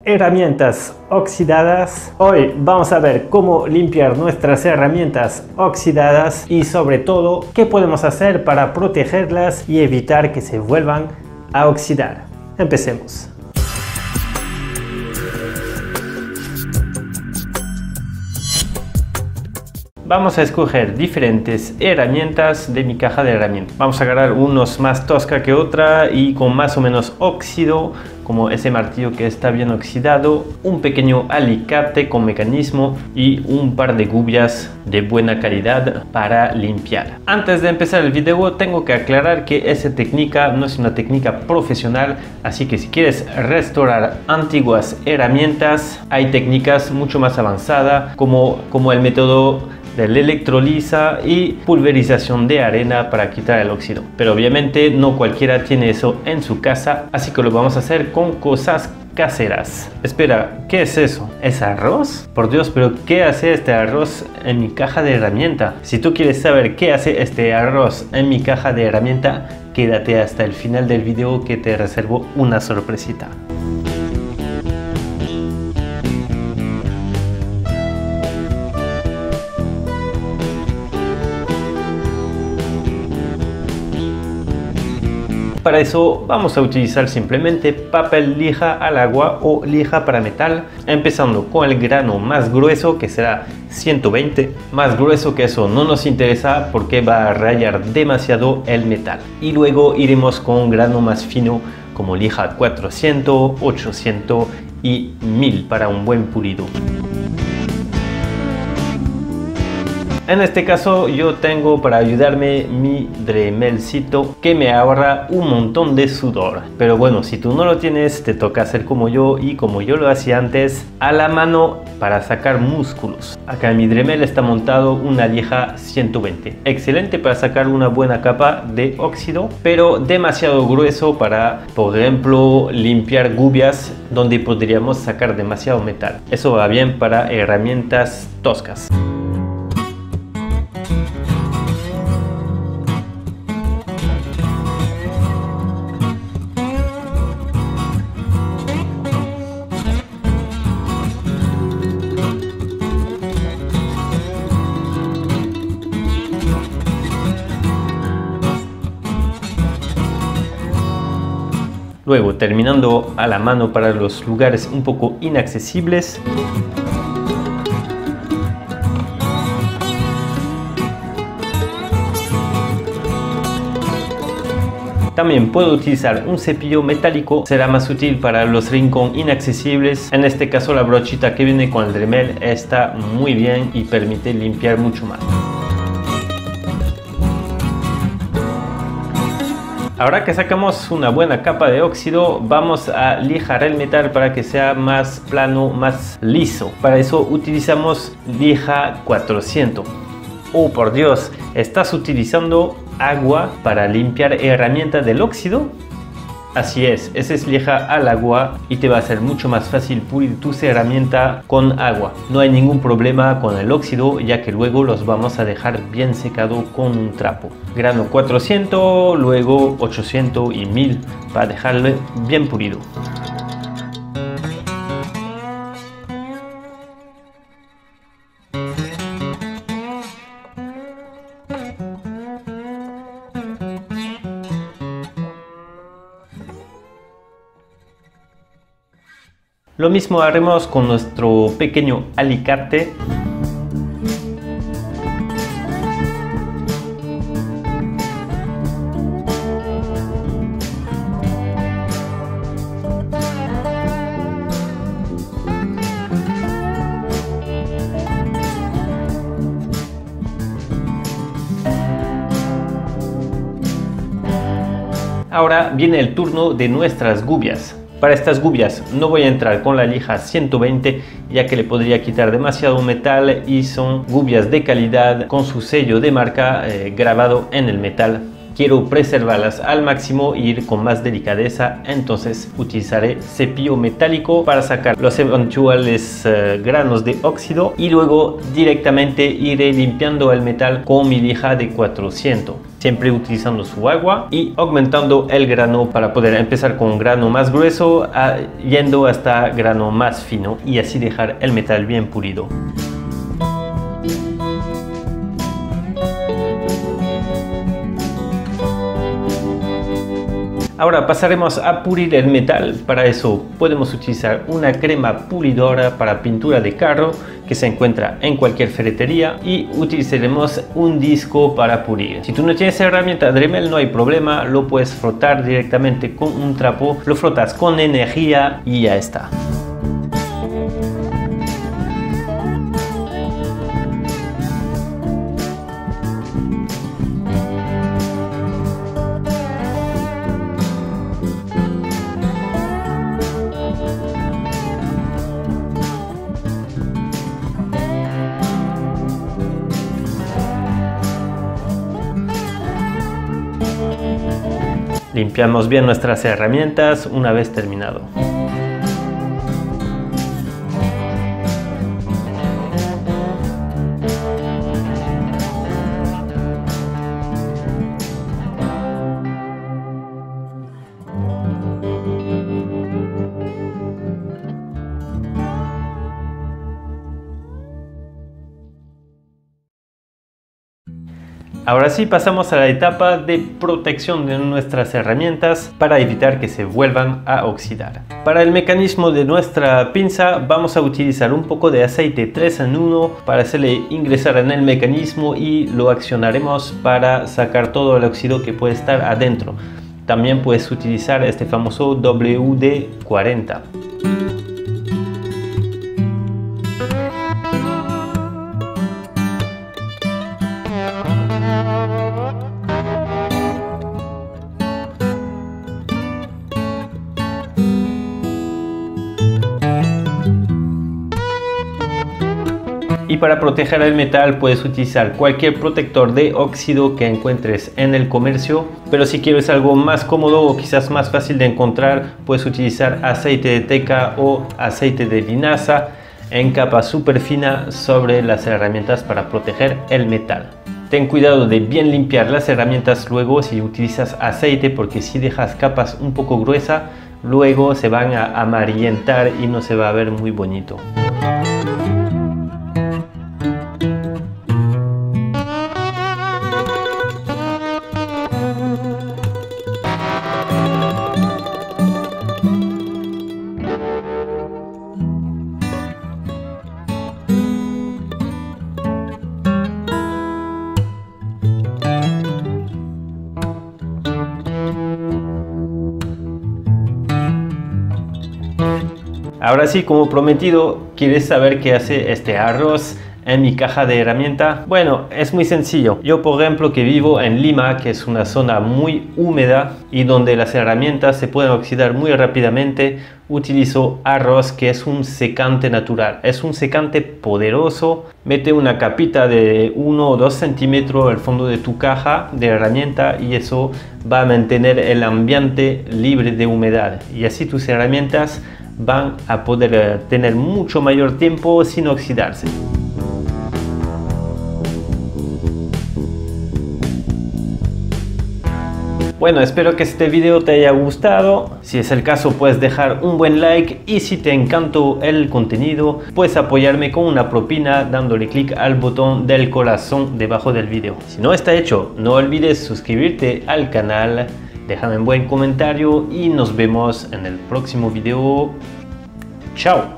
Herramientas oxidadas. Hoy vamos a ver cómo limpiar nuestras herramientas oxidadas y sobre todo qué podemos hacer para protegerlas y evitar que se vuelvan a oxidar. Empecemos. Vamos a escoger diferentes herramientas de mi caja de herramientas. Vamos a agarrar unos más tosca que otra y con más o menos óxido, como ese martillo que está bien oxidado, un pequeño alicate con mecanismo y un par de gubias de buena calidad para limpiar. Antes de empezar el video tengo que aclarar que esa técnica no es una técnica profesional, así que si quieres restaurar antiguas herramientas hay técnicas mucho más avanzadas como el método de la electroliza y pulverización de arena para quitar el óxido. Pero obviamente no cualquiera tiene eso en su casa, así que lo vamos a hacer con cosas caseras. Espera, ¿qué es eso? ¿Es arroz? Por Dios, pero ¿qué hace este arroz en mi caja de herramienta? Si tú quieres saber qué hace este arroz en mi caja de herramienta, quédate hasta el final del video que te reservo una sorpresita. Para eso vamos a utilizar simplemente papel lija al agua o lija para metal, empezando con el grano más grueso, que será 120. Más grueso que eso no nos interesa porque va a rayar demasiado el metal. Y luego iremos con un grano más fino como lija 400, 800 y 1000 para un buen pulido. En este caso yo tengo para ayudarme mi Dremelcito que me ahorra un montón de sudor. Pero bueno, si tú no lo tienes te toca hacer como yo y como yo lo hacía antes, a la mano para sacar músculos. Acá en mi Dremel está montado una lija 120. Excelente para sacar una buena capa de óxido, pero demasiado grueso para, por ejemplo, limpiar gubias donde podríamos sacar demasiado metal. Eso va bien para herramientas toscas. Luego, terminando a la mano para los lugares un poco inaccesibles. También puedo utilizar un cepillo metálico, será más útil para los rincones inaccesibles. En este caso la brochita que viene con el Dremel está muy bien y permite limpiar mucho más. Ahora que sacamos una buena capa de óxido, vamos a lijar el metal para que sea más plano, más liso. Para eso utilizamos lija 400. Oh, por Dios, ¿estás utilizando agua para limpiar herramientas del óxido? Así es, esa es lija al agua y te va a ser mucho más fácil pulir tus herramientas con agua. No hay ningún problema con el óxido, ya que luego los vamos a dejar bien secado con un trapo. Grano 400, luego 800 y 1000 para dejarlo bien pulido. Lo mismo haremos con nuestro pequeño alicate. Ahora viene el turno de nuestras gubias. Para estas gubias no voy a entrar con la lija 120 ya que le podría quitar demasiado metal y son gubias de calidad con su sello de marca grabado en el metal. Quiero preservarlas al máximo e ir con más delicadeza, entonces utilizaré cepillo metálico para sacar los eventuales granos de óxido y luego directamente iré limpiando el metal con mi lija de 400. siempre utilizando su agua y aumentando el grano para poder empezar con un grano más grueso yendo hasta grano más fino y así dejar el metal bien pulido. Ahora pasaremos a pulir el metal. Para eso podemos utilizar una crema pulidora para pintura de carro que se encuentra en cualquier ferretería y utilizaremos un disco para pulir. Si tú no tienes herramienta Dremel no hay problema, lo puedes frotar directamente con un trapo, lo frotas con energía y ya está. Limpiamos bien nuestras herramientas una vez terminado. Ahora sí pasamos a la etapa de protección de nuestras herramientas para evitar que se vuelvan a oxidar. Para el mecanismo de nuestra pinza vamos a utilizar un poco de aceite 3 en 1 para hacerle ingresar en el mecanismo y lo accionaremos para sacar todo el óxido que puede estar adentro. También puedes utilizar este famoso WD-40. Y para proteger el metal puedes utilizar cualquier protector de óxido que encuentres en el comercio, pero si quieres algo más cómodo o quizás más fácil de encontrar, puedes utilizar aceite de teca o aceite de linaza en capa súper fina sobre las herramientas para proteger el metal. Ten cuidado de bien limpiar las herramientas luego si utilizas aceite, porque si dejas capas un poco gruesas, luego se van a amarillentar y no se va a ver muy bonito. Ahora sí, como prometido, ¿quieres saber qué hace este arroz en mi caja de herramienta? Bueno, es muy sencillo. Yo, por ejemplo, que vivo en Lima, que es una zona muy húmeda y donde las herramientas se pueden oxidar muy rápidamente, utilizo arroz, que es un secante natural. Es un secante poderoso. Mete una capita de 1 o 2 centímetros al fondo de tu caja de herramienta y eso va a mantener el ambiente libre de humedad. Y así tus herramientas van a poder tener mucho mayor tiempo sin oxidarse. Bueno, espero que este video te haya gustado. Si es el caso, puedes dejar un buen like y si te encantó el contenido, puedes apoyarme con una propina dándole clic al botón del corazón debajo del video. Si no está hecho, no olvides suscribirte al canal, déjame un buen comentario y nos vemos en el próximo video. Chao.